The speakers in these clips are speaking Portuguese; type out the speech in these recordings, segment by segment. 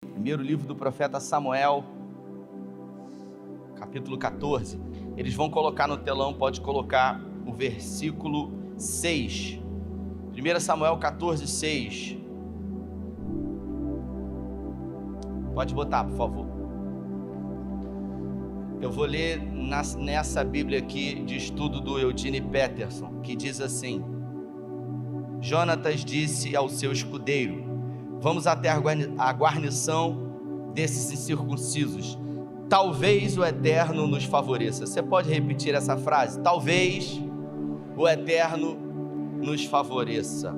Primeiro livro do profeta Samuel, capítulo 14. Eles vão colocar no telão, pode colocar o versículo 6. 1 Samuel 14, 6. Pode botar, por favor. Eu vou ler nessa Bíblia aqui de estudo do Eugene Peterson, que diz assim: Jonatas disse ao seu escudeiro: vamos até a guarnição desses incircuncisos. Talvez o Eterno nos favoreça. Você pode repetir essa frase? Talvez o Eterno nos favoreça.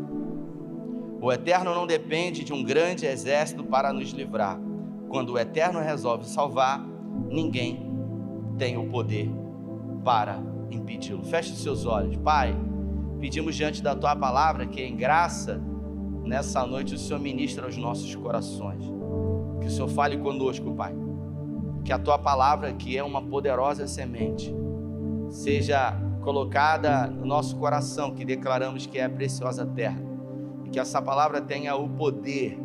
O Eterno não depende de um grande exército para nos livrar. Quando o Eterno resolve salvar, ninguém tem o poder para impedi-lo. Feche os seus olhos. Pai, pedimos diante da Tua palavra que em graça, nessa noite, o Senhor ministra aos nossos corações. Que o Senhor fale conosco, Pai. Que a Tua palavra, que é uma poderosa semente, seja colocada no nosso coração, que declaramos que é a preciosa terra. E que essa palavra tenha o poder,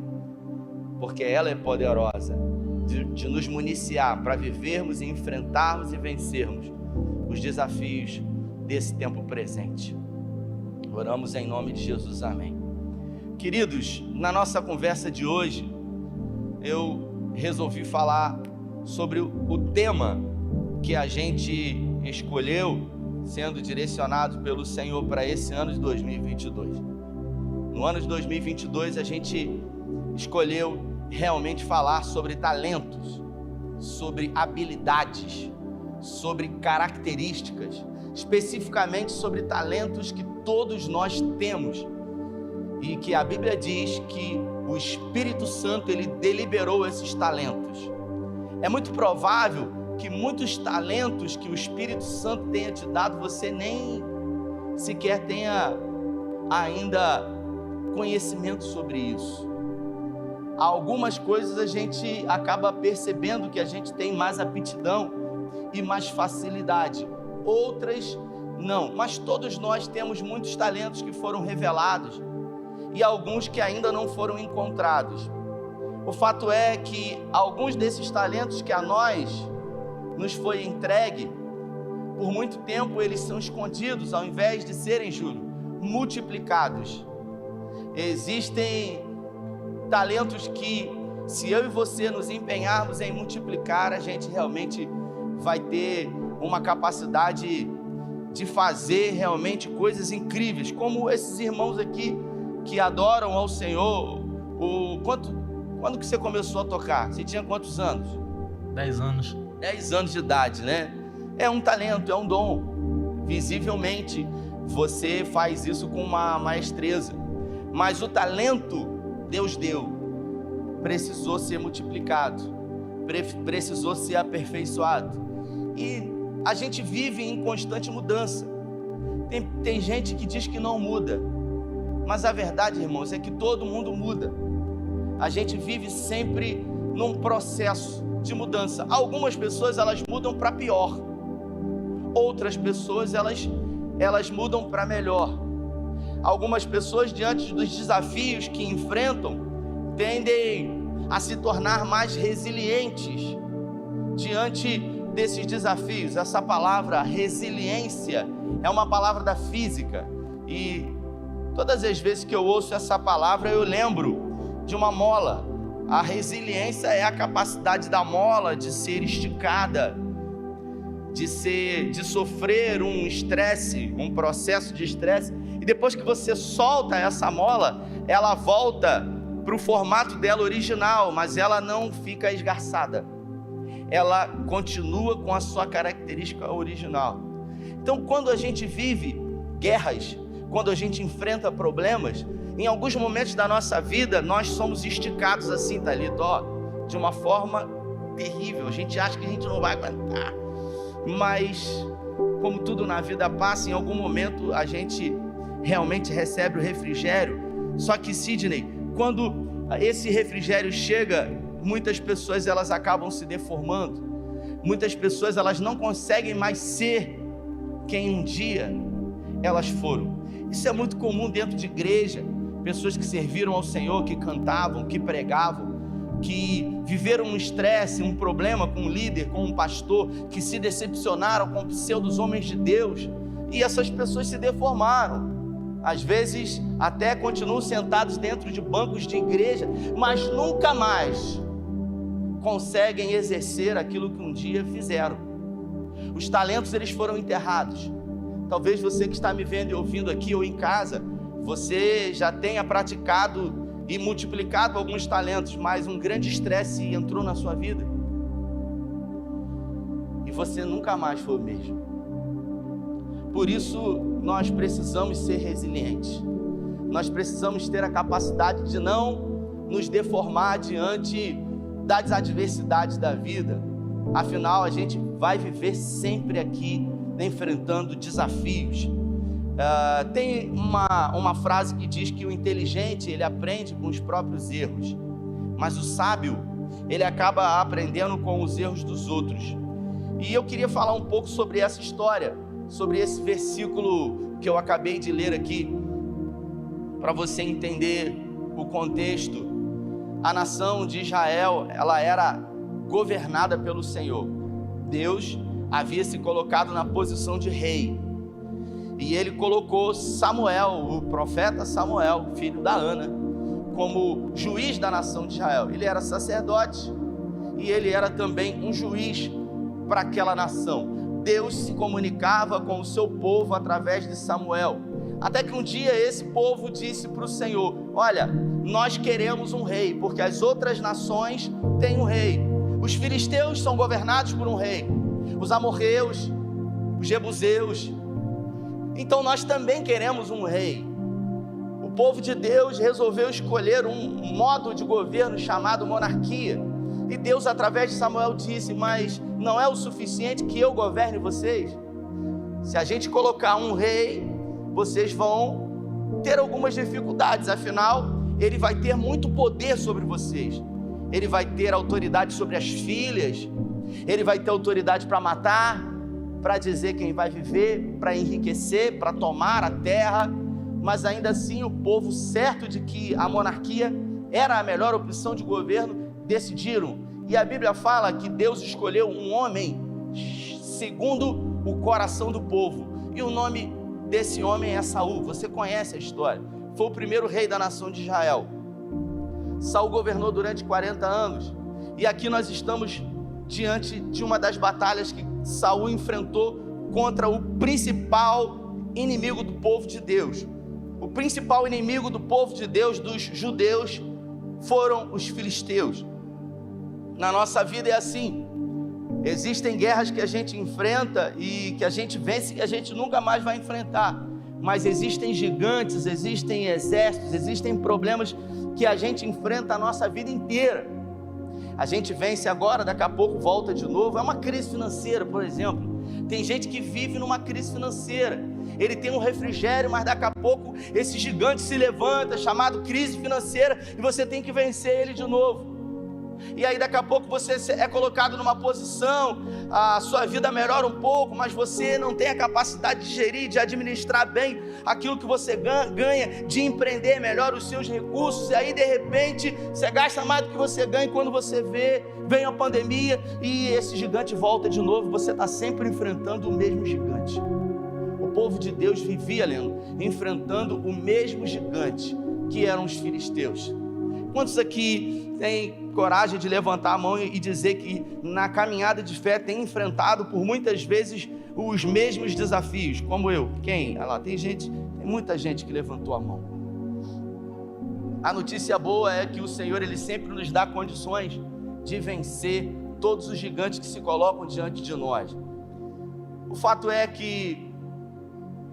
porque ela é poderosa, de nos municiar para vivermos e enfrentarmos e vencermos os desafios desse tempo presente. Oramos em nome de Jesus, amém. Queridos, na nossa conversa de hoje, eu resolvi falar sobre o tema que a gente escolheu, sendo direcionado pelo Senhor para esse ano de 2022. No ano de 2022, a gente escolheu realmente falar sobre talentos, sobre habilidades, sobre características, especificamente sobre talentos que todos nós temos, e que a Bíblia diz que o Espírito Santo, ele deliberou esses talentos. É muito provável que muitos talentos que o Espírito Santo tenha te dado, você nem sequer tenha ainda conhecimento sobre isso. Algumas coisas a gente acaba percebendo que a gente tem mais aptidão e mais facilidade, outras não, mas todos nós temos muitos talentos que foram revelados e alguns que ainda não foram encontrados. O fato é que alguns desses talentos que a nós nos foi entregue, por muito tempo eles são escondidos, ao invés de serem, Júlio, multiplicados. Existem talentos que, se eu e você nos empenharmos em multiplicar, a gente realmente vai ter uma capacidade de fazer realmente coisas incríveis, como esses irmãos aqui que adoram ao Senhor. Quando que você começou a tocar? Você tinha quantos anos? 10 anos. 10 anos de idade, né? É um talento, é um dom. Visivelmente, você faz isso com uma maestreza. Mas o talento, Deus deu, precisou ser multiplicado, precisou ser aperfeiçoado. E a gente vive em constante mudança. Tem gente que diz que não muda, mas a verdade, irmãos, é que todo mundo muda. A gente vive sempre num processo de mudança. Algumas pessoas, elas mudam para pior. Outras pessoas, elas mudam para melhor. Algumas pessoas, diante dos desafios que enfrentam, tendem a se tornar mais resilientes diante desses desafios. Essa palavra resiliência é uma palavra da física, e todas as vezes que eu ouço essa palavra, eu lembro de uma mola. A resiliência é a capacidade da mola de ser esticada, de sofrer um estresse, um processo de estresse, e depois que você solta essa mola, ela volta para o formato dela original, mas ela não fica esgarçada, ela continua com a sua característica original. Então, quando a gente vive guerras, quando a gente enfrenta problemas, em alguns momentos da nossa vida, nós somos esticados assim, Thalita, de uma forma terrível. A gente acha que a gente não vai aguentar, mas como tudo na vida passa, em algum momento a gente realmente recebe o refrigério. Só que, Sidney, quando esse refrigério chega, muitas pessoas, elas acabam se deformando. Muitas pessoas, elas não conseguem mais ser quem um dia elas foram. Isso é muito comum dentro de igreja. Pessoas que serviram ao Senhor, que cantavam, que pregavam, que viveram um estresse, um problema com um líder, com um pastor, que se decepcionaram com pseudos homens de Deus, e essas pessoas se deformaram. Às vezes até continuam sentados dentro de bancos de igreja, mas nunca mais conseguem exercer aquilo que um dia fizeram. Os talentos, eles foram enterrados. Talvez você que está me vendo e ouvindo aqui ou em casa, você já tenha praticado e multiplicado alguns talentos, mas um grande estresse entrou na sua vida e você nunca mais foi o mesmo. Por isso nós precisamos ser resilientes. Nós precisamos ter a capacidade de não nos deformar diante das adversidades da vida. Afinal, a gente vai viver sempre aqui enfrentando desafios. Tem uma frase que diz que o inteligente, ele aprende com os próprios erros, mas o sábio, ele acaba aprendendo com os erros dos outros. E eu queria falar um pouco sobre essa história, sobre esse versículo que eu acabei de ler aqui, para você entender o contexto. A nação de Israel, ela era governada pelo Senhor. Deus havia se colocado na posição de rei, e ele colocou Samuel, o profeta Samuel, filho da Ana, como juiz da nação de Israel. Ele era sacerdote e ele era também um juiz para aquela nação. Deus se comunicava com o seu povo através de Samuel, até que um dia esse povo disse para o Senhor: olha, nós queremos um rei, porque as outras nações têm um rei. Os filisteus são governados por um rei, os amorreus, os jebuseus, então nós também queremos um rei. O povo de Deus resolveu escolher um modo de governo chamado monarquia, e Deus, através de Samuel, disse: mas não é o suficiente que eu governe vocês. Se a gente colocar um rei, vocês vão ter algumas dificuldades, afinal, ele vai ter muito poder sobre vocês. Ele vai ter autoridade sobre as filhas, ele vai ter autoridade para matar, para dizer quem vai viver, para enriquecer, para tomar a terra. Mas ainda assim o povo, certo de que a monarquia era a melhor opção de governo, decidiram. E a Bíblia fala que Deus escolheu um homem segundo o coração do povo, e o nome desse homem é Saul. Você conhece a história, foi o primeiro rei da nação de Israel. Saul governou durante 40 anos, e aqui nós estamos diante de uma das batalhas que Saul enfrentou contra o principal inimigo do povo de Deus. O principal inimigo do povo de Deus, dos judeus, foram os filisteus. Na nossa vida é assim. Existem guerras que a gente enfrenta e que a gente vence e a gente nunca mais vai enfrentar. Mas existem gigantes, existem exércitos, existem problemas que a gente enfrenta a nossa vida inteira. A gente vence agora, daqui a pouco volta de novo. É uma crise financeira, por exemplo. Tem gente que vive numa crise financeira. Ele tem um refrigério, mas daqui a pouco esse gigante se levanta, chamado crise financeira, e você tem que vencer ele de novo. E aí daqui a pouco você é colocado numa posição, a sua vida melhora um pouco, mas você não tem a capacidade de gerir, de administrar bem aquilo que você ganha, de empreender melhor os seus recursos, e aí de repente você gasta mais do que você ganha, e quando você vê, vem a pandemia e esse gigante volta de novo. Você está sempre enfrentando o mesmo gigante. O povo de Deus vivia, Leandro, enfrentando o mesmo gigante, que eram os filisteus. Quantos aqui têm coragem de levantar a mão e dizer que na caminhada de fé tem enfrentado por muitas vezes os mesmos desafios, como eu? Quem? Olha lá, tem muita gente que levantou a mão. A notícia boa é que o Senhor, Ele sempre nos dá condições de vencer todos os gigantes que se colocam diante de nós. O fato é que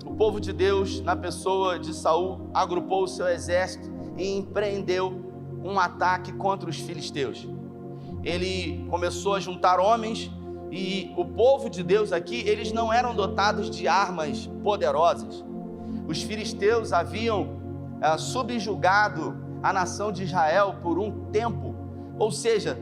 o povo de Deus, na pessoa de Saul, agrupou o seu exército e empreendeu um ataque contra os filisteus. Ele começou a juntar homens, e o povo de Deus aqui, eles não eram dotados de armas poderosas. Os filisteus haviam subjugado a nação de Israel por um tempo, ou seja,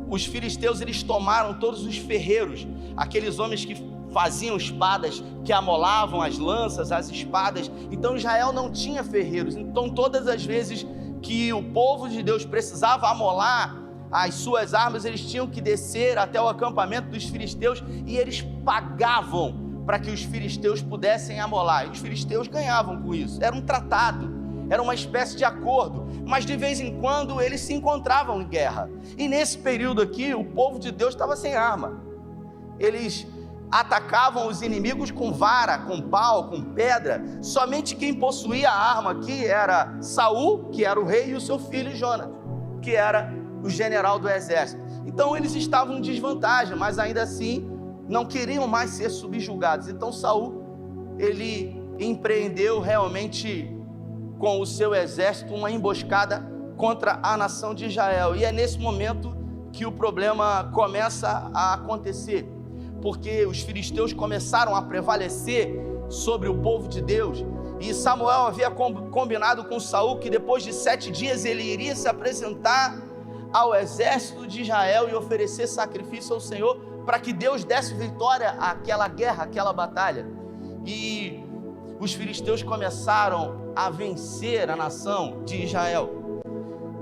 os filisteus, eles tomaram todos os ferreiros, aqueles homens que faziam espadas, que amolavam as lanças, as espadas. Então Israel não tinha ferreiros. Então todas as vezes que o povo de Deus precisava amolar as suas armas, eles tinham que descer até o acampamento dos filisteus e eles pagavam para que os filisteus pudessem amolar. E os filisteus ganhavam com isso. Era um tratado, era uma espécie de acordo, mas de vez em quando eles se encontravam em guerra. E nesse período aqui, o povo de Deus estava sem arma. Eles atacavam os inimigos com vara, com pau, com pedra. Somente quem possuía a arma aqui era Saul, que era o rei, e o seu filho Jonatas, que era o general do exército. Então eles estavam em desvantagem, mas ainda assim não queriam mais ser subjugados. Então Saul, ele empreendeu realmente com o seu exército uma emboscada contra a nação de Israel. E é nesse momento que o problema começa a acontecer, porque os filisteus começaram a prevalecer sobre o povo de Deus. E Samuel havia combinado com Saul que depois de 7 dias ele iria se apresentar ao exército de Israel e oferecer sacrifício ao Senhor, para que Deus desse vitória àquela guerra, àquela batalha. E os filisteus começaram a vencer a nação de Israel.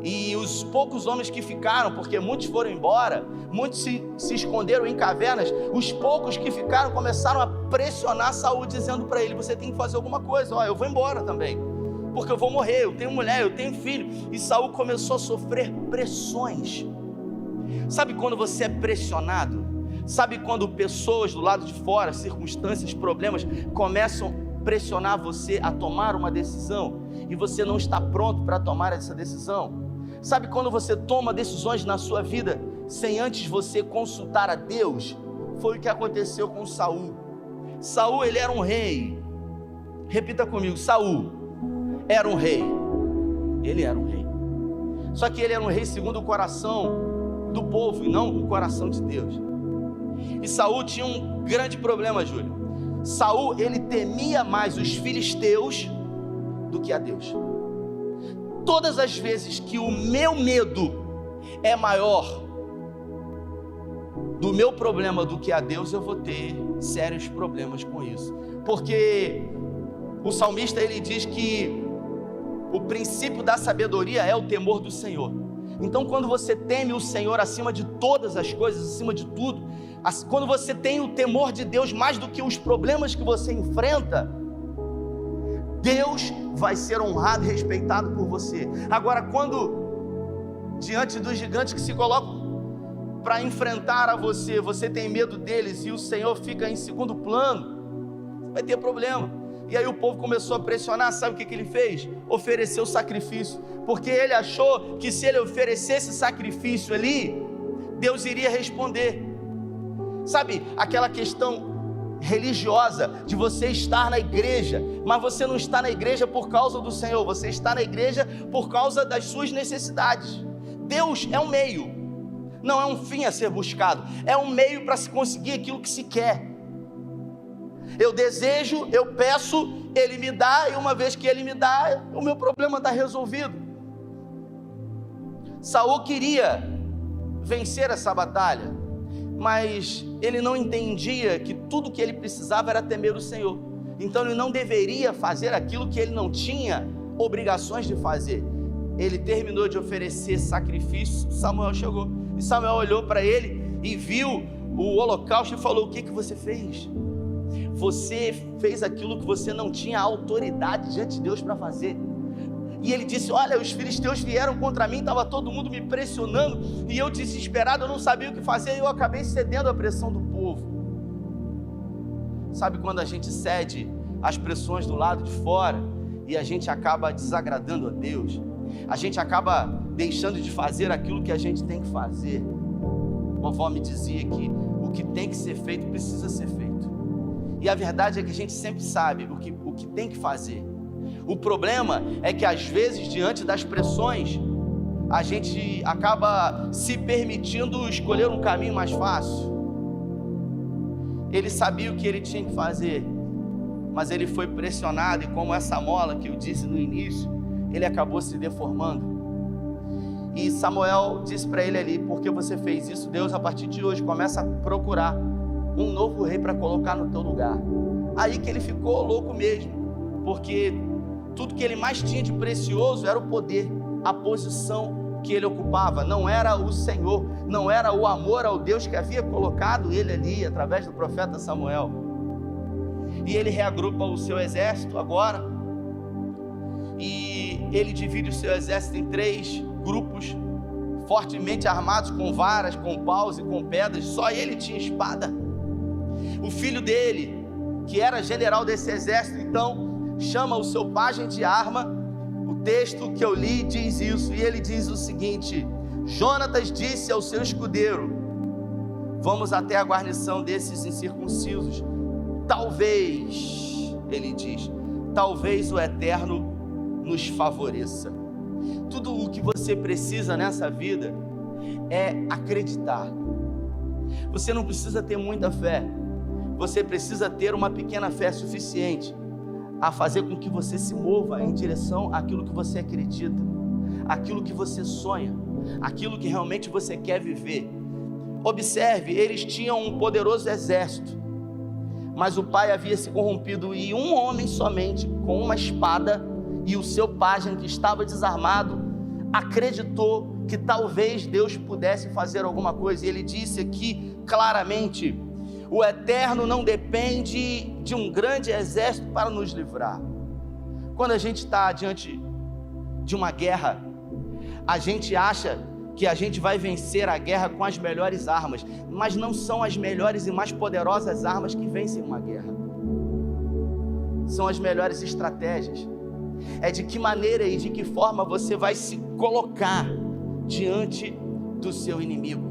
E os poucos homens que ficaram, porque muitos foram embora, muitos se esconderam em cavernas, os poucos que ficaram começaram a pressionar Saul, dizendo para ele: você tem que fazer alguma coisa, eu vou embora também, porque eu vou morrer, eu tenho mulher, eu tenho filho. E Saul começou a sofrer pressões. Sabe quando você é pressionado? Sabe quando pessoas do lado de fora, circunstâncias, problemas, começam a pressionar você a tomar uma decisão e você não está pronto para tomar essa decisão? Sabe quando você toma decisões na sua vida sem antes você consultar a Deus? Foi o que aconteceu com Saul. Saul, ele era um rei. Repita comigo: Saul era um rei. Ele era um rei. Só que ele era um rei segundo o coração do povo e não o coração de Deus. E Saul tinha um grande problema, Júlio. Saul, ele temia mais os filisteus do que a Deus. Todas as vezes que o meu medo é maior do meu problema do que a Deus, eu vou ter sérios problemas com isso. Porque o salmista, ele diz que o princípio da sabedoria é o temor do Senhor. Então, quando você teme o Senhor acima de todas as coisas, acima de tudo, quando você tem o temor de Deus mais do que os problemas que você enfrenta, Deus vai ser honrado e respeitado por você. Agora, quando diante dos gigantes que se colocam para enfrentar a você, você tem medo deles e o Senhor fica em segundo plano, você vai ter problema. E aí o povo começou a pressionar. Sabe o que ele fez? Ofereceu sacrifício, porque ele achou que se ele oferecesse sacrifício ali, Deus iria responder. Sabe aquela questão religiosa de você estar na igreja, mas você não está na igreja por causa do Senhor, você está na igreja por causa das suas necessidades. Deus é um meio, não é um fim a ser buscado, é um meio para se conseguir aquilo que se quer. Eu desejo, eu peço, Ele me dá, e uma vez que Ele me dá, o meu problema está resolvido. Saul queria vencer essa batalha, mas ele não entendia que tudo que ele precisava era temer o Senhor. Então ele não deveria fazer aquilo que ele não tinha obrigações de fazer. Ele terminou de oferecer sacrifício, Samuel chegou, e Samuel olhou para ele e viu o holocausto e falou: o que você fez? Você fez aquilo que você não tinha autoridade diante de Deus para fazer. E ele disse: olha, os filisteus vieram contra mim, estava todo mundo me pressionando, e eu desesperado, eu não sabia o que fazer, e eu acabei cedendo à pressão do povo. Sabe quando a gente cede às pressões do lado de fora, e a gente acaba desagradando a Deus, a gente acaba deixando de fazer aquilo que a gente tem que fazer. Vovó me dizia que o que tem que ser feito, precisa ser feito, e a verdade é que a gente sempre sabe o que tem que fazer. O problema é que às vezes, diante das pressões, a gente acaba se permitindo escolher um caminho mais fácil. Ele sabia o que ele tinha que fazer, mas ele foi pressionado, e como essa mola que eu disse no início, ele acabou se deformando. E Samuel disse para ele ali: porque você fez isso, Deus a partir de hoje começa a procurar um novo rei para colocar no teu lugar. Aí que ele ficou louco mesmo, porque tudo que ele mais tinha de precioso era o poder. a posição que ele ocupava, não era o Senhor, não era o amor ao Deus que havia colocado ele ali, através do profeta Samuel. E ele reagrupa o seu exército agora, e ele divide o seu exército em 3 grupos, fortemente armados com varas, com paus e com pedras. Só ele tinha espada. O filho dele, que era general desse exército, então chama o seu pajem de arma. O texto que eu li diz isso, e ele diz o seguinte: Jonatas disse ao seu escudeiro: vamos até a guarnição desses incircuncisos. Talvez, ele diz, talvez o Eterno nos favoreça. Tudo o que você precisa nessa vida é acreditar. Você não precisa ter muita fé, você precisa ter uma pequena fé suficiente a fazer com que você se mova em direção àquilo que você acredita, aquilo que você sonha, aquilo que realmente você quer viver. Observe, eles tinham um poderoso exército, mas o pai havia se corrompido, e um homem somente, com uma espada, e o seu pajem que estava desarmado, acreditou que talvez Deus pudesse fazer alguma coisa. E ele disse aqui claramente: o Eterno não depende de um grande exército para nos livrar. Quando a gente está diante de uma guerra, a gente acha que a gente vai vencer a guerra com as melhores armas, mas não são as melhores e mais poderosas armas que vencem uma guerra. São as melhores estratégias. É de que maneira e de que forma você vai se colocar diante do seu inimigo.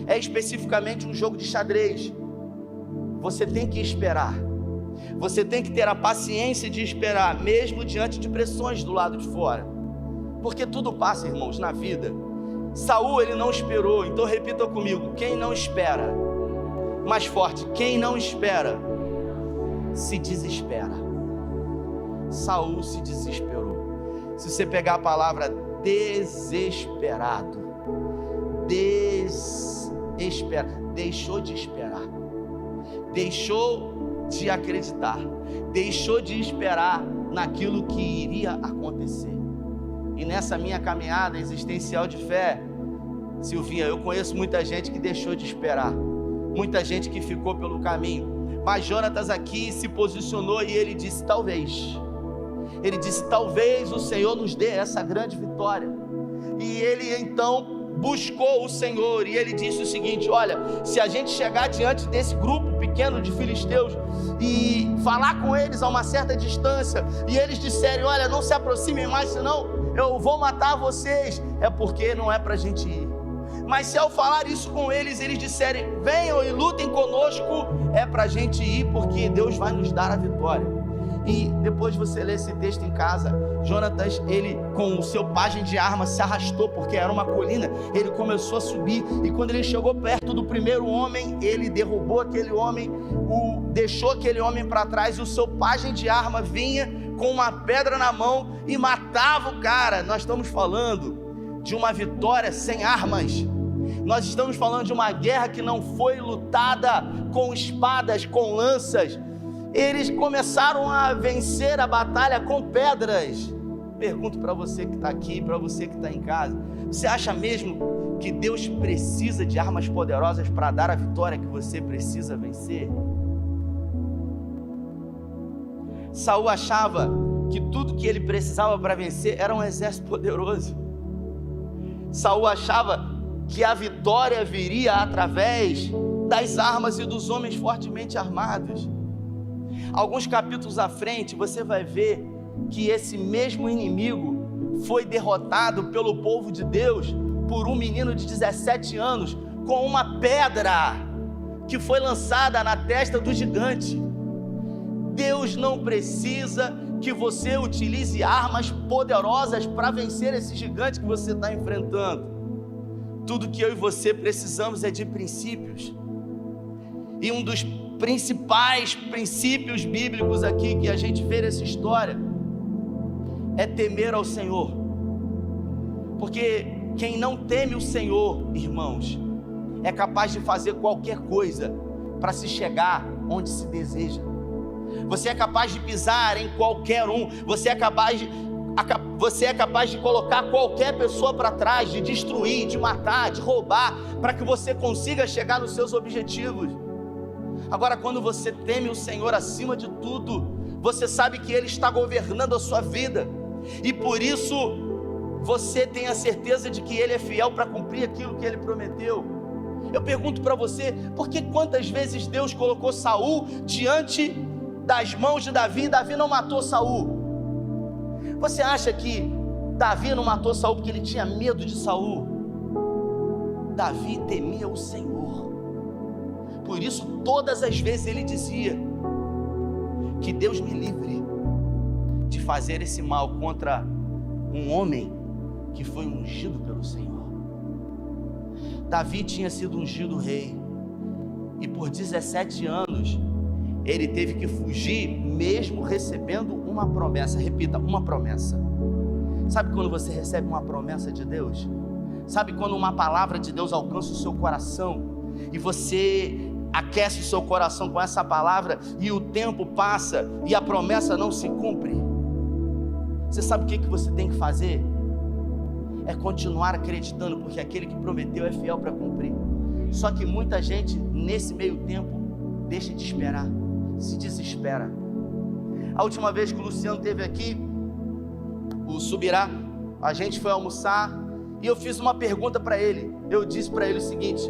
É especificamente um jogo de xadrez. Você tem que esperar. Você tem que ter a paciência de esperar, mesmo diante de pressões do lado de fora. Porque tudo passa, irmãos, na vida. Saul, ele não esperou. Então repita comigo: quem não espera? Mais forte: quem não espera se desespera. Saul se desesperou. Se você pegar a palavra desesperado, deixou de esperar, deixou de acreditar, deixou de esperar naquilo que iria acontecer. E nessa minha caminhada existencial de fé, Silvinha, eu conheço muita gente que deixou de esperar, muita gente que ficou pelo caminho, mas Jonatas aqui se posicionou e ele disse: talvez. Ele disse: talvez o Senhor nos dê essa grande vitória. E ele então buscou o Senhor, e ele disse o seguinte: olha, se a gente chegar diante desse grupo pequeno de filisteus e falar com eles a uma certa distância, e eles disserem: olha, não se aproximem mais, senão eu vou matar vocês, é porque não é para a gente ir. Mas se ao falar isso com eles, eles disserem: venham e lutem conosco, é para a gente ir, porque Deus vai nos dar a vitória. E depois você lê esse texto em casa, Jonatas, ele com o seu pajem de arma se arrastou, porque era uma colina, ele começou a subir, e quando ele chegou perto do primeiro homem, ele derrubou aquele homem, deixou aquele homem para trás, e o seu pajem de arma vinha com uma pedra na mão e matava o cara. Nós estamos falando de uma vitória sem armas. Nós estamos falando de uma guerra que não foi lutada com espadas, com lanças. Eles começaram a vencer a batalha com pedras. Pergunto para você que está aqui, para você que está em casa: você acha mesmo que Deus precisa de armas poderosas para dar a vitória que você precisa vencer? Saul achava que tudo que ele precisava para vencer era um exército poderoso. Saul achava que a vitória viria através das armas e dos homens fortemente armados. Alguns capítulos à frente, você vai ver que esse mesmo inimigo foi derrotado pelo povo de Deus por um menino de 17 anos com uma pedra que foi lançada na testa do gigante. Deus não precisa que você utilize armas poderosas para vencer esse gigante que você está enfrentando. Tudo que eu e você precisamos é de princípios. E um dos principais princípios bíblicos aqui que a gente vê nessa história é temer ao Senhor. Porque quem não teme o Senhor, irmãos, é capaz de fazer qualquer coisa para se chegar onde se deseja. Você é capaz de pisar em qualquer um, você é capaz de Você é capaz de colocar qualquer pessoa para trás, de destruir, de matar, de roubar, para que você consiga chegar nos seus objetivos. Agora, quando você teme o Senhor acima de tudo, você sabe que Ele está governando a sua vida, e por isso você tem a certeza de que Ele é fiel para cumprir aquilo que Ele prometeu. Eu pergunto para você, por que quantas vezes Deus colocou Saul diante das mãos de Davi, e Davi não matou Saul? Você acha que Davi não matou Saul porque ele tinha medo de Saul? Davi temia o Senhor. Por isso, todas as vezes ele dizia: que Deus me livre de fazer esse mal contra um homem que foi ungido pelo Senhor. Davi tinha sido ungido rei, e por 17 anos ele teve que fugir, mesmo recebendo uma promessa. Repita, uma promessa. Sabe quando você recebe uma promessa de Deus? Sabe quando uma palavra de Deus alcança o seu coração, e você aquece o seu coração com essa palavra, e o tempo passa, e a promessa não se cumpre? Você sabe o que você tem que fazer? É continuar acreditando, porque aquele que prometeu é fiel para cumprir. Só que muita gente, nesse meio tempo, deixa de esperar, se desespera. A última vez que o Luciano esteve aqui, o Subirá, a gente foi almoçar, e eu fiz uma pergunta para ele. Eu disse para ele o seguinte: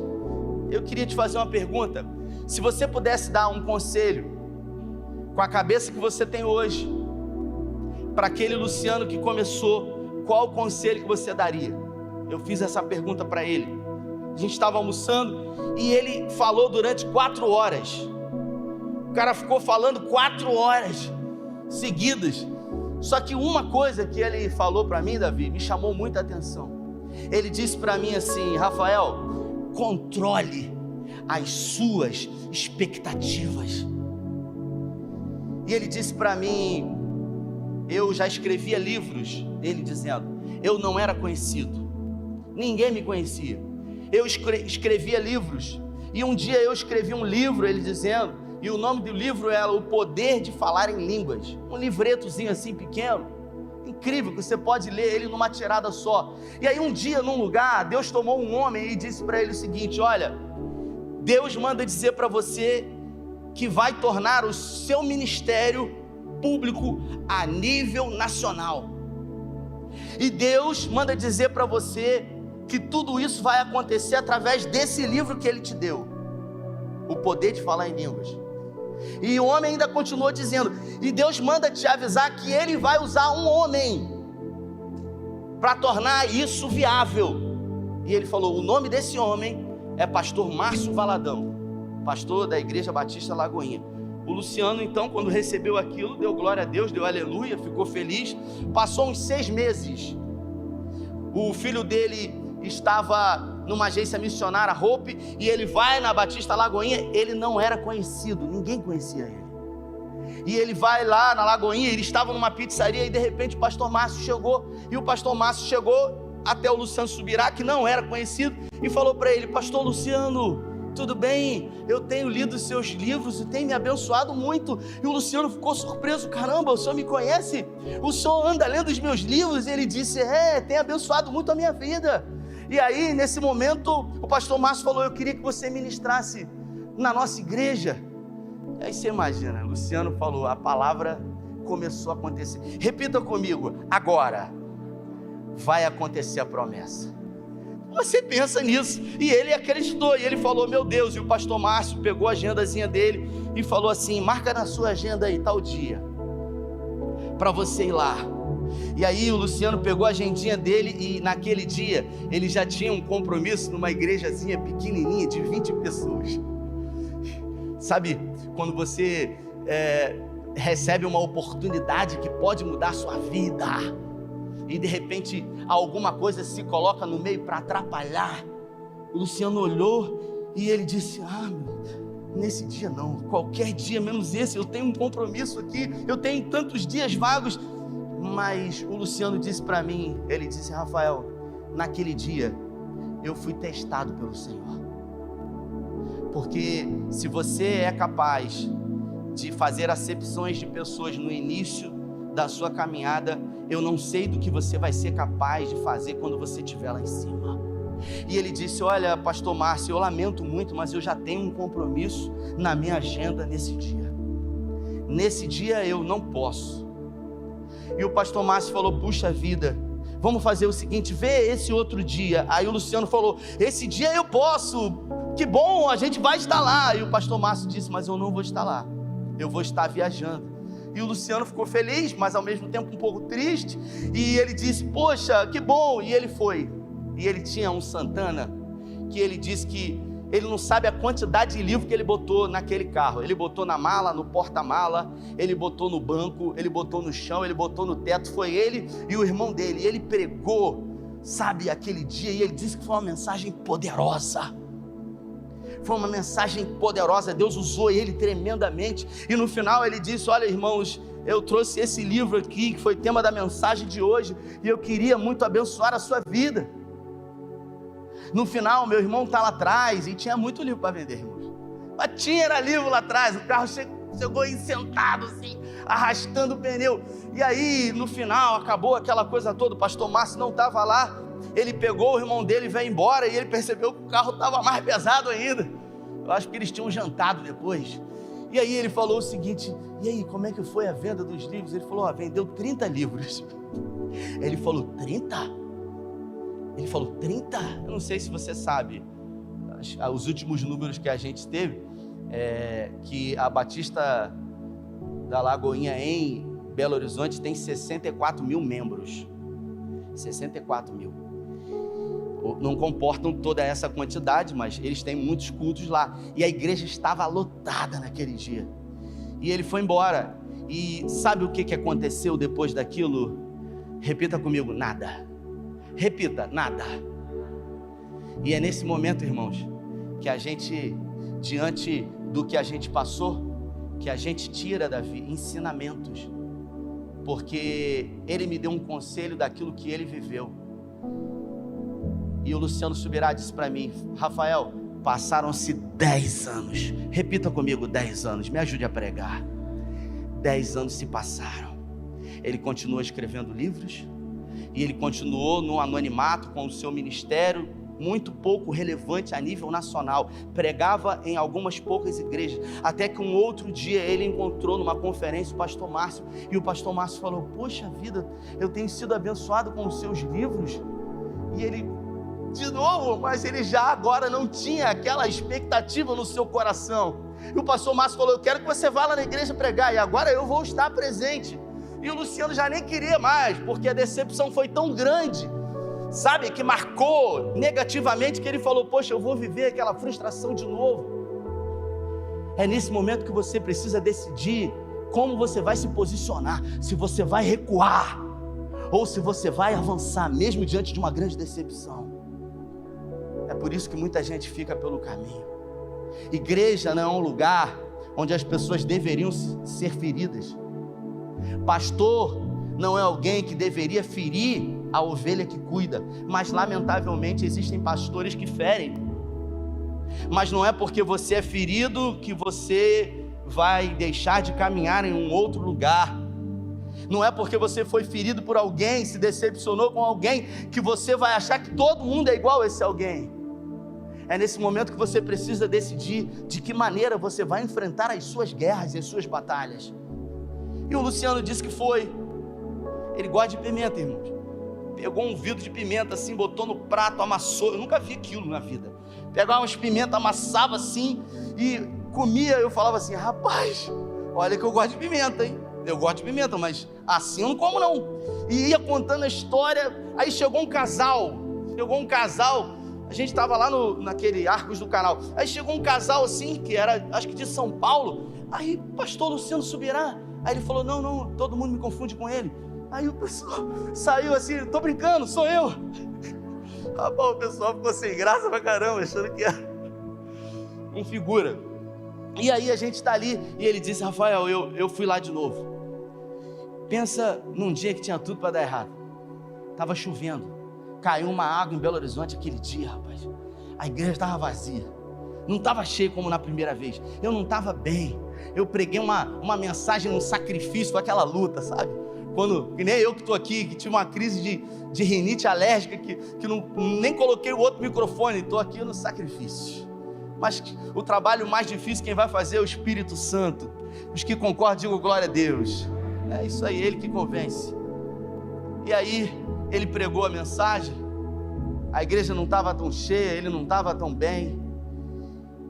eu queria te fazer uma pergunta. Se você pudesse dar um conselho, com a cabeça que você tem hoje, para aquele Luciano que começou, qual o conselho que você daria? Eu fiz essa pergunta para ele. A gente estava almoçando, e ele falou durante 4 horas. O cara ficou falando 4 horas seguidas. Só que uma coisa que ele falou para mim, Davi, me chamou muita atenção. Ele disse para mim assim: Rafael, controle as suas expectativas. E ele disse para mim, eu já escrevia livros, ele dizendo, eu não era conhecido, ninguém me conhecia, eu escrevia livros, e um dia eu escrevi um livro, ele dizendo, e o nome do livro era O Poder de Falar em Línguas, um livretozinho assim pequeno, incrível, que você pode ler ele numa tirada só. E aí um dia, num lugar, Deus tomou um homem e disse para ele o seguinte: olha, Deus manda dizer para você que vai tornar o seu ministério público a nível nacional, e Deus manda dizer para você que tudo isso vai acontecer através desse livro que Ele te deu, O Poder de Falar em Línguas. E o homem ainda continuou dizendo, e Deus manda te avisar que Ele vai usar um homem para tornar isso viável. E ele falou, o nome desse homem é pastor Márcio Valadão, pastor da Igreja Batista Lagoinha. O Luciano então, quando recebeu aquilo, deu glória a Deus, deu aleluia, ficou feliz. Passou uns 6 meses, o filho dele estava numa agência missionária, Hope, e ele vai na Batista Lagoinha. Ele não era conhecido, ninguém conhecia ele, e ele vai lá na Lagoinha, ele estava numa pizzaria, e de repente o pastor Márcio chegou, e o pastor Márcio chegou até o Luciano Subirá, que não era conhecido, e falou para ele, pastor Luciano, tudo bem? Eu tenho lido os seus livros e tem me abençoado muito. E o Luciano ficou surpreso, caramba, o senhor me conhece? O senhor anda lendo os meus livros? E ele disse, tem abençoado muito a minha vida. E aí, nesse momento, o pastor Márcio falou, eu queria que você ministrasse na nossa igreja. E aí você imagina, Luciano falou, a palavra começou a acontecer. Repita comigo, agora vai acontecer a promessa. Você pensa nisso, e ele acreditou, e ele falou, meu Deus, e o pastor Márcio pegou a agendazinha dele e falou assim, marca na sua agenda aí, tal dia, para você ir lá. E aí o Luciano pegou a agendinha dele, e naquele dia, ele já tinha um compromisso numa igrejazinha pequenininha, de 20 pessoas. Sabe, quando você recebe uma oportunidade que pode mudar a sua vida, e de repente alguma coisa se coloca no meio para atrapalhar. O Luciano olhou e ele disse, nesse dia não, qualquer dia menos esse, eu tenho um compromisso aqui, eu tenho tantos dias vagos. Mas o Luciano disse para mim, ele disse, Rafael, naquele dia eu fui testado pelo Senhor, porque se você é capaz de fazer acepções de pessoas no início da sua caminhada, eu não sei do que você vai ser capaz de fazer quando você estiver lá em cima. E ele disse: olha, pastor Márcio, eu lamento muito, mas eu já tenho um compromisso na minha agenda nesse dia. Nesse dia eu não posso. E o pastor Márcio falou: puxa vida, vamos fazer o seguinte, vê esse outro dia. Aí o Luciano falou: esse dia eu posso, que bom, a gente vai estar lá. E o pastor Márcio disse: mas eu não vou estar lá, eu vou estar viajando. E o Luciano ficou feliz, mas ao mesmo tempo um pouco triste, e ele disse: poxa, que bom. E ele foi. E ele tinha um Santana, que ele disse que ele não sabe a quantidade de livro que ele botou naquele carro. Ele botou na mala, no porta-mala, ele botou no banco, ele botou no chão, ele botou no teto. Foi ele e o irmão dele. E ele pregou, sabe, aquele dia, e ele disse que foi uma mensagem poderosa. Foi uma mensagem poderosa, Deus usou ele tremendamente. E no final ele disse: olha, irmãos, eu trouxe esse livro aqui, que foi tema da mensagem de hoje, e eu queria muito abençoar a sua vida. No final, meu irmão está lá atrás, e tinha muito livro para vender, irmãos. Mas era livro lá atrás, o carro chegou aí sentado assim, arrastando o pneu. E aí, no final, acabou aquela coisa toda, o pastor Márcio não estava lá. Ele pegou o irmão dele e veio embora, e ele percebeu que o carro estava mais pesado ainda. Eu acho que eles tinham jantado depois. E aí ele falou o seguinte: e aí, como é que foi a venda dos livros? Ele falou: vendeu 30 livros. Ele falou: 30? Ele falou: 30? Eu não sei se você sabe, os últimos números que a gente teve, que a Batista da Lagoinha em Belo Horizonte tem 64 mil membros. 64 mil. Não comportam toda essa quantidade, mas eles têm muitos cultos lá. E a igreja estava lotada naquele dia. E ele foi embora. E sabe o que aconteceu depois daquilo? Repita comigo: nada. Repita: nada. E é nesse momento, irmãos, que a gente, diante do que a gente passou, que a gente tira da vida ensinamentos. Porque ele me deu um conselho daquilo que ele viveu. E o Luciano Subirá disse para mim: Rafael, passaram-se 10 anos. Repita comigo: 10 anos. Me ajude a pregar. 10 anos se passaram. Ele continuou escrevendo livros, e ele continuou no anonimato com o seu ministério, muito pouco relevante a nível nacional. Pregava em algumas poucas igrejas, até que um outro dia ele encontrou numa conferência o pastor Márcio, e o pastor Márcio falou: poxa vida, eu tenho sido abençoado com os seus livros. E ele, de novo, mas ele já agora não tinha aquela expectativa no seu coração. E o pastor Márcio falou: eu quero que você vá lá na igreja pregar, e agora eu vou estar presente. E o Luciano já nem queria mais, porque a decepção foi tão grande, sabe, que marcou negativamente, que ele falou: poxa, eu vou viver aquela frustração de novo. É nesse momento que você precisa decidir como você vai se posicionar, se você vai recuar, ou se você vai avançar, mesmo diante de uma grande decepção. É por isso que muita gente fica pelo caminho. Igreja não é um lugar onde as pessoas deveriam ser feridas. Pastor não é alguém que deveria ferir a ovelha que cuida, mas lamentavelmente existem pastores que ferem. Mas não é porque você é ferido que você vai deixar de caminhar em um outro lugar. Não é porque você foi ferido por alguém, se decepcionou com alguém, que você vai achar que todo mundo é igual a esse alguém. É nesse momento que você precisa decidir de que maneira você vai enfrentar as suas guerras e as suas batalhas. E o Luciano disse que foi. Ele gosta de pimenta, irmãos. Pegou um vidro de pimenta assim, botou no prato, amassou. Eu nunca vi aquilo na vida. Pegava umas pimentas, amassava assim e comia. Eu falava assim: rapaz, olha que eu gosto de pimenta, hein? Eu gosto de pimenta, mas assim eu não como não. E ia contando a história. Aí chegou um casal. A gente estava lá naquele Arcos do Canal. Aí chegou um casal assim, que era, acho que de São Paulo. Aí, pastor Luciano Subirá. Aí ele falou: não, todo mundo me confunde com ele. Aí o pessoal saiu assim: tô brincando, sou eu. Rapaz, o pessoal ficou sem graça pra caramba, achando que era um figura. E aí a gente está ali, e ele disse: Rafael, eu fui lá de novo. Pensa num dia que tinha tudo para dar errado. Estava chovendo, caiu uma água em Belo Horizonte aquele dia, rapaz. A igreja estava vazia, não estava cheia como na primeira vez. Eu não estava bem. Eu preguei uma mensagem, um sacrifício, aquela luta, sabe? que nem eu que estou aqui, que tive uma crise de rinite alérgica, que nem coloquei o outro microfone, estou aqui no sacrifício. Mas o trabalho mais difícil quem vai fazer é o Espírito Santo. Os que concordam, digam glória a Deus. É isso aí, ele que convence. E aí, ele pregou a mensagem, a igreja não estava tão cheia, ele não estava tão bem,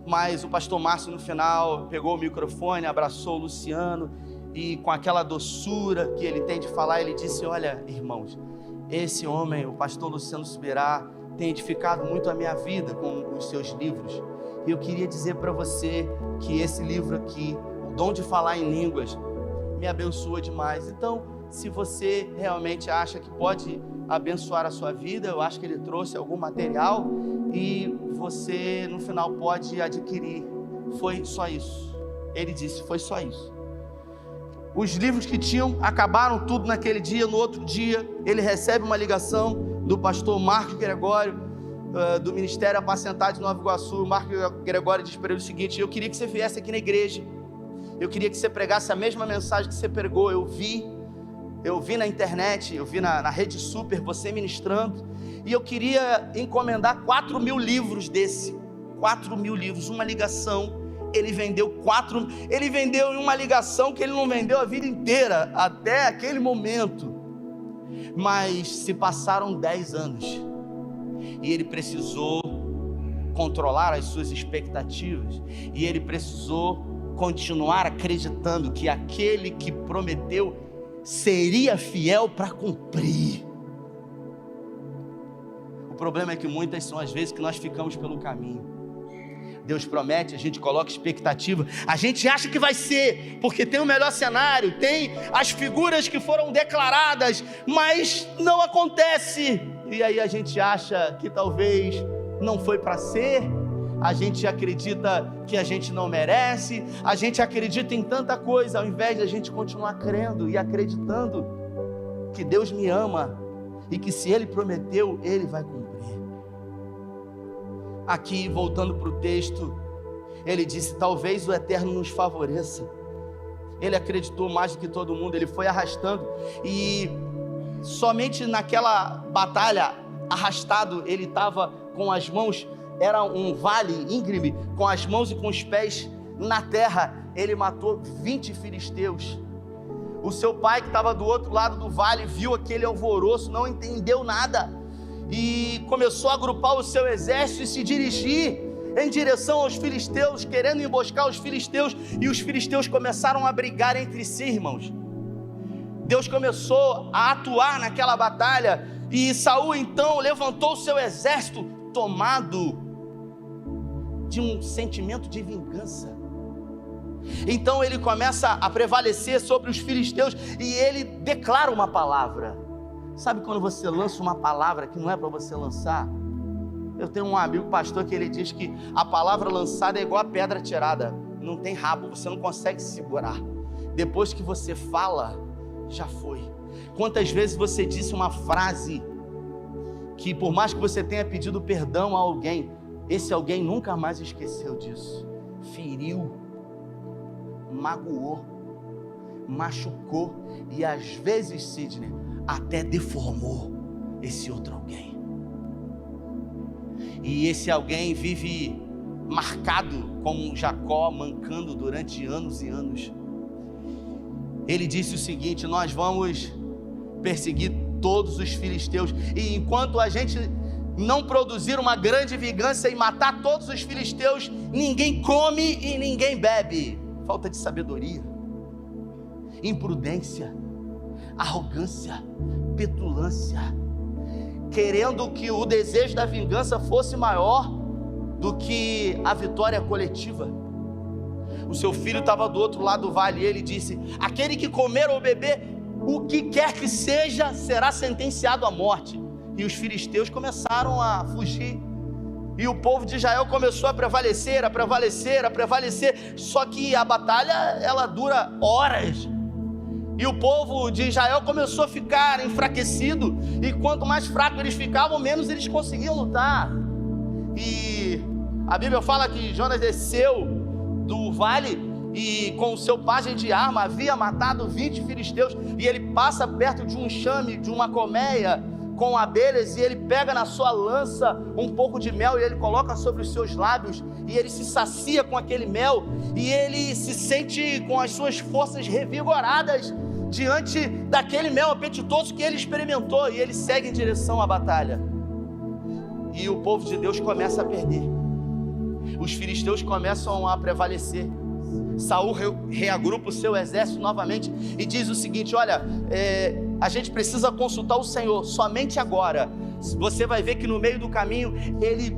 mas o pastor Márcio no final pegou o microfone, abraçou o Luciano, e com aquela doçura que ele tem de falar, ele disse: olha, irmãos, esse homem, o pastor Luciano Subirá, tem edificado muito a minha vida com os seus livros, e eu queria dizer para você que esse livro aqui, O Dom de Falar em Línguas, me abençoa demais. Então, se você realmente acha que pode abençoar a sua vida, eu acho que ele trouxe algum material e você no final pode adquirir. Foi só isso. Ele disse, foi só isso. Os livros que tinham acabaram tudo naquele dia. No outro dia ele recebe uma ligação do pastor Marcos Gregório, do Ministério Apacentar de Nova Iguaçu. Marcos Gregório diz para ele o seguinte: eu queria que você viesse aqui na igreja, eu queria que você pregasse a mesma mensagem que você pregou. Eu vi na internet, eu vi na Rede Super você ministrando, e eu queria encomendar 4.000 livros desse, 4.000 livros, uma ligação. Ele vendeu em uma ligação que ele não vendeu a vida inteira, até aquele momento. Mas se passaram 10 anos, e ele precisou controlar as suas expectativas, e ele precisou continuar acreditando que aquele que prometeu seria fiel para cumprir. O problema é que muitas são as vezes que nós ficamos pelo caminho. Deus promete, a gente coloca expectativa, a gente acha que vai ser, porque tem o melhor cenário, tem as figuras que foram declaradas, mas não acontece, e aí a gente acha que talvez não foi para ser, a gente acredita que a gente não merece, a gente acredita em tanta coisa, ao invés de a gente continuar crendo e acreditando que Deus me ama, e que se Ele prometeu, Ele vai cumprir. Aqui, voltando para o texto, ele disse, talvez o Eterno nos favoreça. Ele acreditou mais do que todo mundo, ele foi arrastando, e somente naquela batalha, arrastado, ele estava com as mãos, era um vale íngreme, com as mãos e com os pés na terra, ele matou 20 filisteus. O seu pai, que estava do outro lado do vale, viu aquele alvoroço, não entendeu nada, e começou a agrupar o seu exército e se dirigir em direção aos filisteus, querendo emboscar os filisteus, e os filisteus começaram a brigar entre si, irmãos. Deus começou a atuar naquela batalha, e Saul então levantou o seu exército, tomado de um sentimento de vingança. Então ele começa a prevalecer sobre os filisteus, e ele declara uma palavra. Sabe quando você lança uma palavra que não é para você lançar? Eu tenho um amigo pastor que ele diz que a palavra lançada é igual a pedra tirada, não tem rabo, você não consegue segurar. Depois que você fala, já foi. Quantas vezes você disse uma frase que, por mais que você tenha pedido perdão a alguém, esse alguém nunca mais esqueceu disso. Feriu, magoou, machucou, e às vezes, Sidney, até deformou esse outro alguém. E esse alguém vive marcado como Jacó, mancando durante anos e anos. Ele disse o seguinte: nós vamos perseguir todos os filisteus, e enquanto a gente não produzir uma grande vingança e matar todos os filisteus, ninguém come e ninguém bebe. Falta de sabedoria, imprudência, arrogância, petulância, querendo que o desejo da vingança fosse maior do que a vitória coletiva. O seu filho estava do outro lado do vale, e ele disse: aquele que comer ou beber o que quer que seja, será sentenciado à morte. E os filisteus começaram a fugir, e o povo de Israel começou a prevalecer, só que a batalha, ela dura horas, e o povo de Israel começou a ficar enfraquecido, e quanto mais fraco eles ficavam, menos eles conseguiam lutar. E a Bíblia fala que Jonas desceu do vale, e com o seu pajem de arma havia matado 20 filisteus, e ele passa perto de um enxame, de uma colmeia com abelhas, e ele pega na sua lança um pouco de mel e ele coloca sobre os seus lábios, e ele se sacia com aquele mel, e ele se sente com as suas forças revigoradas diante daquele mel apetitoso que ele experimentou, e ele segue em direção à batalha. E o povo de Deus começa a perder, os filisteus começam a prevalecer. Saul reagrupa o seu exército novamente e diz o seguinte: olha, a gente precisa consultar o Senhor, somente agora. Você vai ver que no meio do caminho ele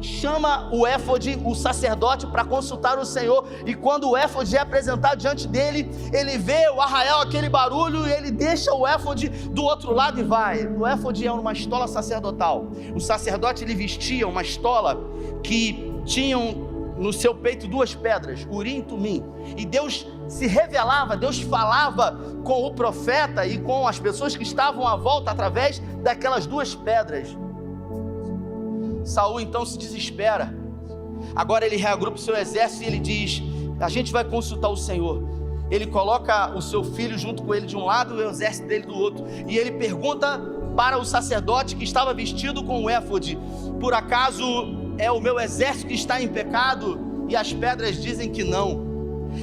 chama o éfode, o sacerdote, para consultar o Senhor, e quando o éfode é apresentado diante dele, ele vê o arraial, aquele barulho, e ele deixa o éfode do outro lado e vai. O éfode é uma estola sacerdotal. O sacerdote, ele vestia uma estola que tinham no seu peito 2 pedras, Urim e Tumim, e Deus se revelava, Deus falava com o profeta e com as pessoas que estavam à volta através daquelas 2 pedras. Saul então se desespera. Agora ele reagrupa o seu exército e ele diz: a gente vai consultar o Senhor. Ele coloca o seu filho junto com ele de um lado e o exército dele do outro, e ele pergunta para o sacerdote que estava vestido com o éfode: por acaso é o meu exército que está em pecado? E as pedras dizem que não.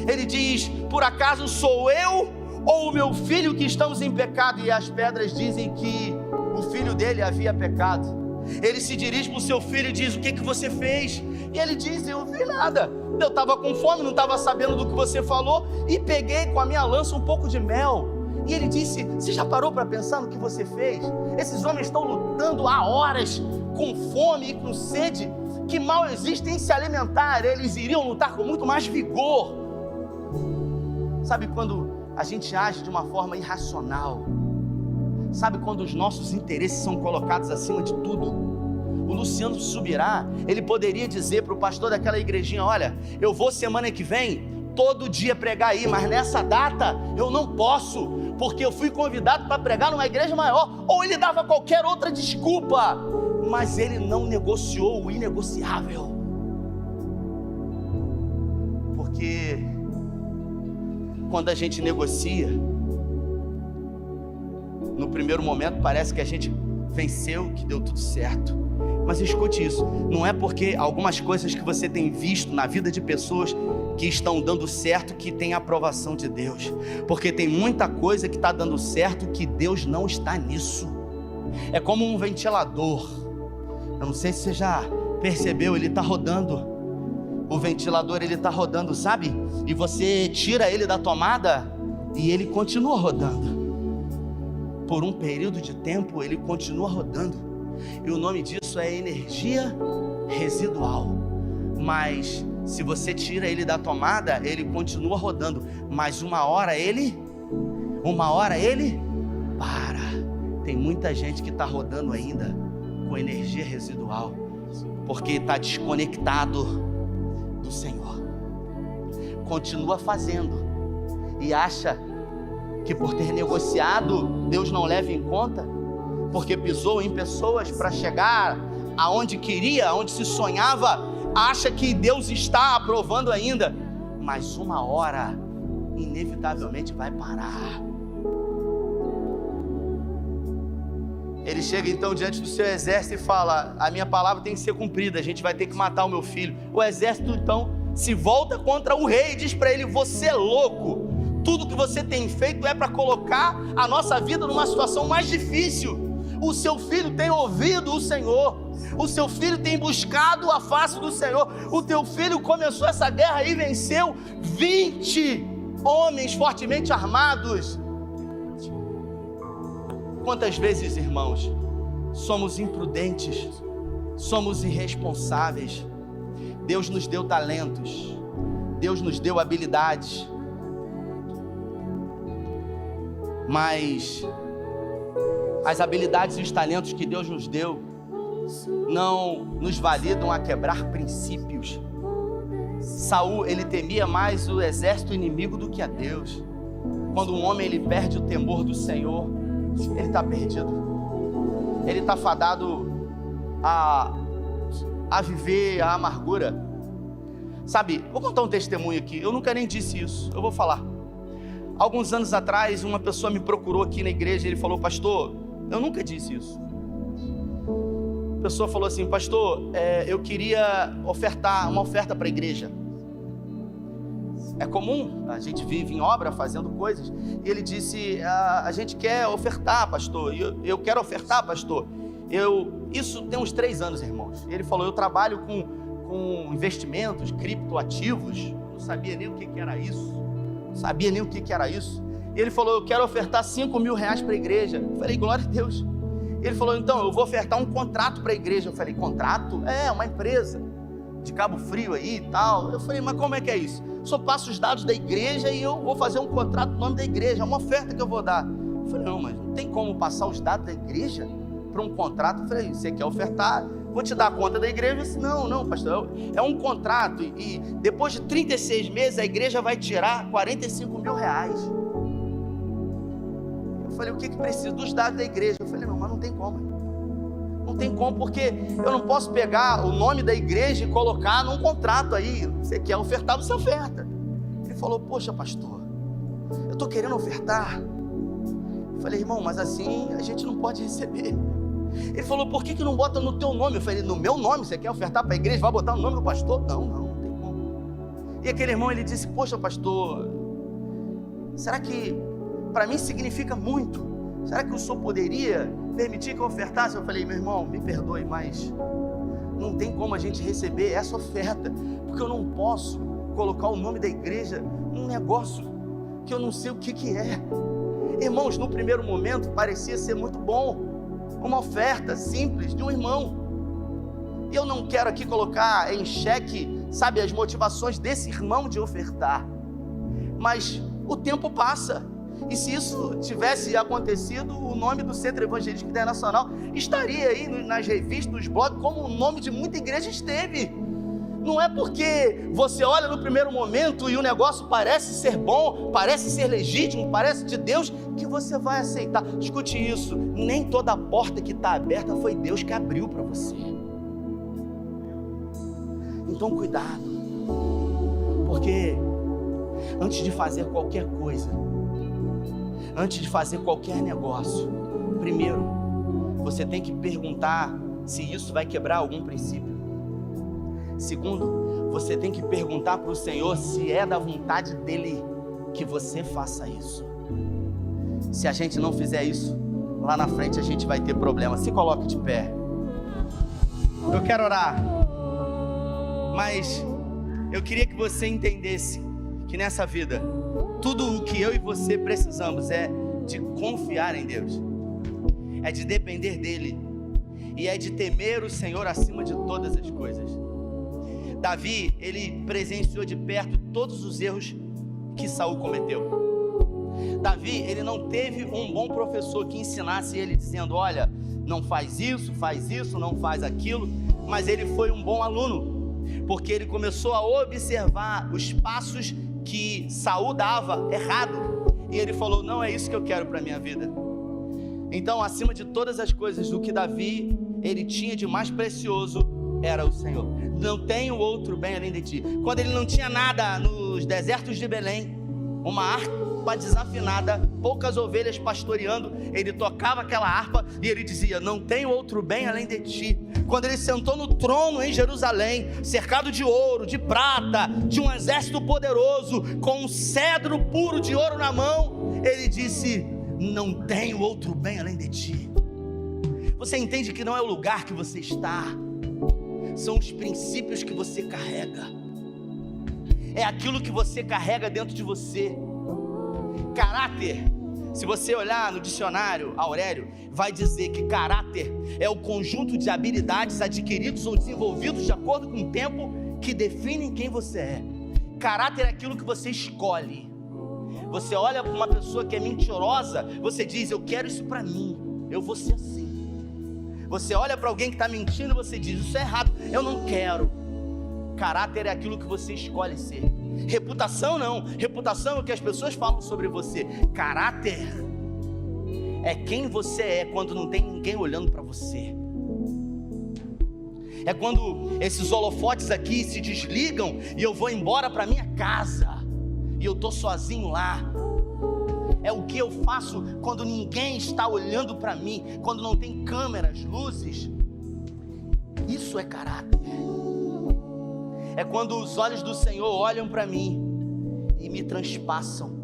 Ele diz: por acaso sou eu ou o meu filho que estamos em pecado? E as pedras dizem que o filho dele havia pecado. Ele se dirige para o seu filho e diz: o que você fez? E ele diz: eu não fiz nada, eu estava com fome, não estava sabendo do que você falou, e peguei com a minha lança um pouco de mel. E ele disse: você já parou para pensar no que você fez? Esses homens estão lutando há horas, com fome e com sede, que mal existem em se alimentar, eles iriam lutar com muito mais vigor. Sabe quando a gente age de uma forma irracional? Sabe quando os nossos interesses são colocados acima de tudo? O Luciano Subirá, ele poderia dizer para o pastor daquela igrejinha: olha, eu vou semana que vem todo dia pregar aí, mas nessa data eu não posso, porque eu fui convidado para pregar numa igreja maior. Ou ele dava qualquer outra desculpa, mas ele não negociou o inegociável. Porque quando a gente negocia, no primeiro momento parece que a gente venceu, que deu tudo certo. Mas escute isso, não é porque algumas coisas que você tem visto na vida de pessoas que estão dando certo que tem a aprovação de Deus. Porque tem muita coisa que está dando certo que Deus não está nisso. É como um ventilador. Eu não sei se você já percebeu, ele está rodando. O ventilador, ele está rodando, sabe? E você tira ele da tomada e ele continua rodando. Por um período de tempo ele continua rodando, e o nome disso é energia residual. Mas se você tira ele da tomada, ele continua rodando, mas uma hora ele para. Tem muita gente que está rodando ainda com energia residual, porque está desconectado do Senhor. Continua fazendo e acha que por ter negociado, Deus não leva em conta, porque pisou em pessoas para chegar aonde queria, aonde se sonhava, acha que Deus está aprovando ainda, mas uma hora, inevitavelmente vai parar. Ele chega então diante do seu exército e fala: a minha palavra tem que ser cumprida, a gente vai ter que matar o meu filho. O exército então se volta contra o rei e diz para ele: você é louco, tudo que você tem feito é para colocar a nossa vida numa situação mais difícil. O seu filho tem ouvido o Senhor, o seu filho tem buscado a face do Senhor, o teu filho começou essa guerra e venceu 20 homens fortemente armados. Quantas vezes, irmãos, somos imprudentes, somos irresponsáveis. Deus nos deu talentos, Deus nos deu habilidades, mas as habilidades e os talentos que Deus nos deu não nos validam a quebrar princípios. Saul, ele temia mais o exército inimigo do que a Deus. Quando um homem ele perde o temor do Senhor, ele está perdido. Ele está fadado a viver a amargura. Sabe, vou contar um testemunho aqui, eu nunca nem disse isso, eu vou falar. Alguns anos atrás, uma pessoa me procurou aqui na igreja, ele falou: pastor, eu nunca disse isso. A pessoa falou assim: pastor, eu queria ofertar uma oferta para a igreja. É comum, a gente vive em obra fazendo coisas. E ele disse: a gente quer ofertar, pastor, eu quero ofertar, pastor. Isso tem uns 3 anos, irmãos. Ele falou: eu trabalho com investimentos, criptoativos. Não sabia nem o que era isso. E ele falou: eu quero ofertar 5 mil reais para a igreja. Eu falei: glória a Deus. Ele falou: então, eu vou ofertar um contrato para a igreja. Eu falei: contrato? Uma empresa de Cabo Frio aí e tal. Eu falei: mas como é que é isso? Só passo os dados da igreja e eu vou fazer um contrato no nome da igreja, é uma oferta que eu vou dar. Eu falei: não, mas não tem como passar os dados da igreja para um contrato. Eu falei: você quer ofertar? Vou te dar a conta da igreja? Eu disse: não, pastor, é um contrato e depois de 36 meses a igreja vai tirar 45 mil reais. Eu falei: o que precisa? Dos dados da igreja. Eu falei: não, mas não tem como. Não tem como, porque eu não posso pegar o nome da igreja e colocar num contrato aí. Você quer ofertar, você oferta. Ele falou: poxa, pastor, eu estou querendo ofertar. Eu falei: irmão, mas assim a gente não pode receber. Ele falou: por que não bota no teu nome? Eu falei: no meu nome? Você quer ofertar para a igreja? Vai botar no nome do pastor? Não tem como. E aquele irmão, ele disse: poxa, pastor, será que para mim significa muito? Será que o senhor poderia permitir que eu ofertasse? Eu falei: meu irmão, me perdoe, mas não tem como a gente receber essa oferta, porque eu não posso colocar o nome da igreja num negócio que eu não sei o que é. Irmãos, no primeiro momento parecia ser muito bom, uma oferta simples de um irmão, e eu não quero aqui colocar em xeque, sabe, as motivações desse irmão de ofertar, mas o tempo passa. E se isso tivesse acontecido, o nome do Centro Evangelístico Internacional estaria aí nas revistas, nos blogs, como o nome de muita igreja esteve. Não é porque você olha no primeiro momento e o negócio parece ser bom, parece ser legítimo, parece de Deus, que você vai aceitar. Escute isso: nem toda porta que está aberta foi Deus que abriu para você. Então cuidado, porque antes de fazer qualquer coisa, antes de fazer qualquer negócio, primeiro, você tem que perguntar se isso vai quebrar algum princípio. Segundo, você tem que perguntar para o Senhor se é da vontade dEle que você faça isso. Se a gente não fizer isso, lá na frente a gente vai ter problema. Se coloque de pé. Eu quero orar, mas eu queria que você entendesse que nessa vida, tudo o que eu e você precisamos é de confiar em Deus, é de depender dEle, e é de temer o Senhor acima de todas as coisas. Davi, ele presenciou de perto todos os erros que Saul cometeu. Davi, ele não teve um bom professor que ensinasse ele dizendo: olha, não faz isso, não faz aquilo, mas ele foi um bom aluno, porque ele começou a observar os passos que Saul dava errado, e ele falou: não é isso que eu quero para a minha vida. Então, acima de todas as coisas, o que Davi, ele tinha de mais precioso era o Senhor. Não tenho outro bem além de ti. Quando ele não tinha nada nos desertos de Belém, uma harpa desafinada, poucas ovelhas pastoreando, ele tocava aquela harpa e ele dizia: não tenho outro bem além de ti. Quando ele sentou no trono em Jerusalém, cercado de ouro, de prata, de um exército poderoso, com um cedro puro de ouro na mão, ele disse: não tenho outro bem além de ti. Você entende que não é o lugar que você está, são os princípios que você carrega, é aquilo que você carrega dentro de você. Caráter, se você olhar no dicionário Aurélio, vai dizer que caráter é o conjunto de habilidades adquiridos ou desenvolvidos de acordo com o tempo que definem quem você é. Caráter é aquilo que você escolhe. Você olha para uma pessoa que é mentirosa, você diz: eu quero isso para mim, eu vou ser assim. Você olha para alguém que está mentindo, você diz: isso é errado, eu não quero. Caráter é aquilo que você escolhe ser. Reputação não, reputação é o que as pessoas falam sobre você. Caráter é quem você é quando não tem ninguém olhando para você. É quando esses holofotes aqui se desligam e eu vou embora para minha casa e eu estou sozinho lá. É o que eu faço quando ninguém está olhando para mim, quando não tem câmeras, luzes. Isso é caráter. É quando os olhos do Senhor olham para mim e me transpassam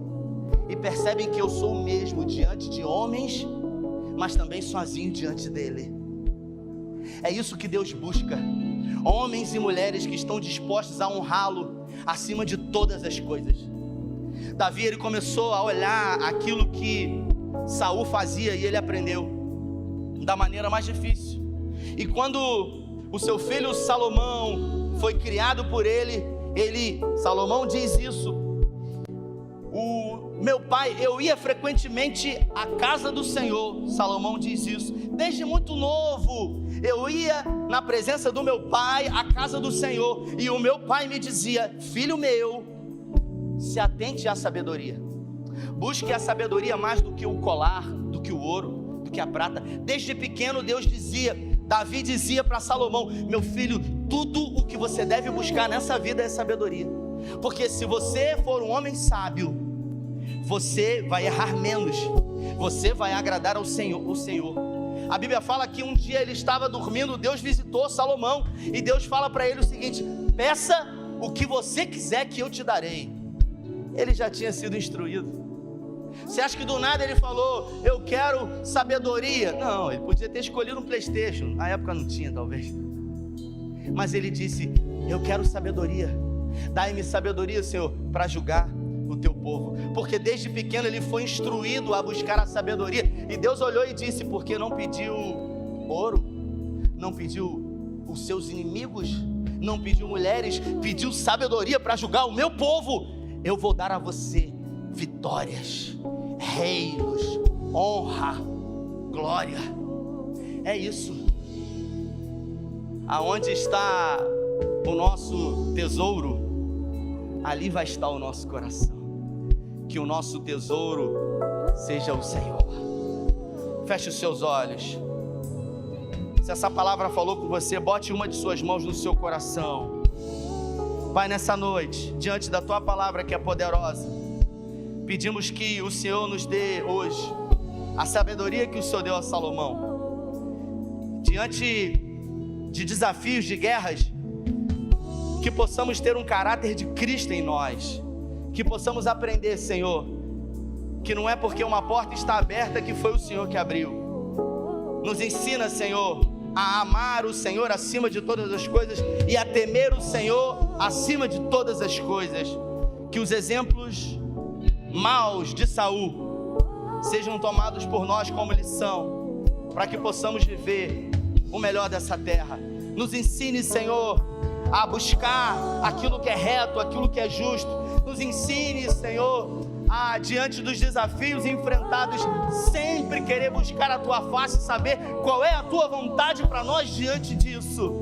e percebem que eu sou o mesmo diante de homens, mas também sozinho diante dele. É isso que Deus busca, homens e mulheres que estão dispostos a honrá-lo acima de todas as coisas. Davi, ele começou a olhar aquilo que Saul fazia e ele aprendeu da maneira mais difícil. E quando o seu filho Salomão foi criado por ele, Salomão diz isso: meu pai, eu ia frequentemente à casa do Senhor. Salomão diz isso: desde muito novo eu ia na presença do meu pai à casa do Senhor, e o meu pai me dizia: filho meu, se atente à sabedoria, busque a sabedoria mais do que o colar, do que o ouro, do que a prata. Desde pequeno Davi dizia para Salomão: meu filho, tudo o que você deve buscar nessa vida é sabedoria, porque se você for um homem sábio, você vai errar menos, você vai agradar ao Senhor. A Bíblia fala que um dia ele estava dormindo, Deus visitou Salomão e Deus fala para ele o seguinte: peça o que você quiser que eu te darei. Ele já tinha sido instruído. Você acha que do nada ele falou: eu quero sabedoria? Não, ele podia ter escolhido um PlayStation, na época não tinha talvez, mas ele disse: eu quero sabedoria, dai-me sabedoria, Senhor, para julgar o teu povo, porque desde pequeno ele foi instruído a buscar a sabedoria. E Deus olhou e disse: porque não pediu ouro, não pediu os seus inimigos, não pediu mulheres, pediu sabedoria para julgar o meu povo. Eu vou dar a você vitórias, reinos, honra, glória. É isso. Aonde está o nosso tesouro, ali vai estar o nosso coração. Que o nosso tesouro seja o Senhor. Feche os seus olhos. Se essa palavra falou com você, bote uma de suas mãos no seu coração. Pai, nessa noite, diante da tua palavra que é poderosa, pedimos que o Senhor nos dê hoje a sabedoria que o Senhor deu a Salomão. Diante de desafios, de guerras, que possamos ter um caráter de Cristo em nós, que possamos aprender, Senhor, que não é porque uma porta está aberta que foi o Senhor que abriu. Nos ensina, Senhor, a amar o Senhor acima de todas as coisas e a temer o Senhor acima de todas as coisas. Que os exemplos maus de Saul sejam tomados por nós como lição, para que possamos viver o melhor dessa terra. Nos ensine, Senhor, a buscar aquilo que é reto, aquilo que é justo. Nos ensine, Senhor, a, diante dos desafios enfrentados, sempre querer buscar a tua face e saber qual é a tua vontade para nós diante disso.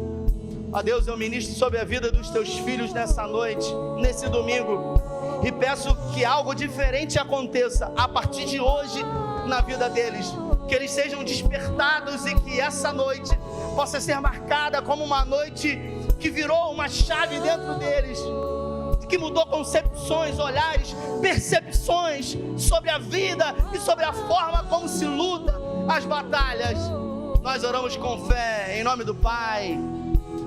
Ó Deus, eu ministro sobre a vida dos teus filhos nessa noite, nesse domingo, e peço que algo diferente aconteça a partir de hoje na vida deles, que eles sejam despertados e que essa noite possa ser marcada como uma noite que virou uma chave dentro deles, que mudou concepções, olhares, percepções sobre a vida e sobre a forma como se luta as batalhas. Nós oramos com fé, em nome do Pai,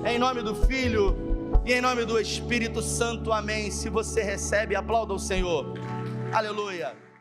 em nome do Filho e em nome do Espírito Santo, amém. Se você recebe, aplauda o Senhor, aleluia.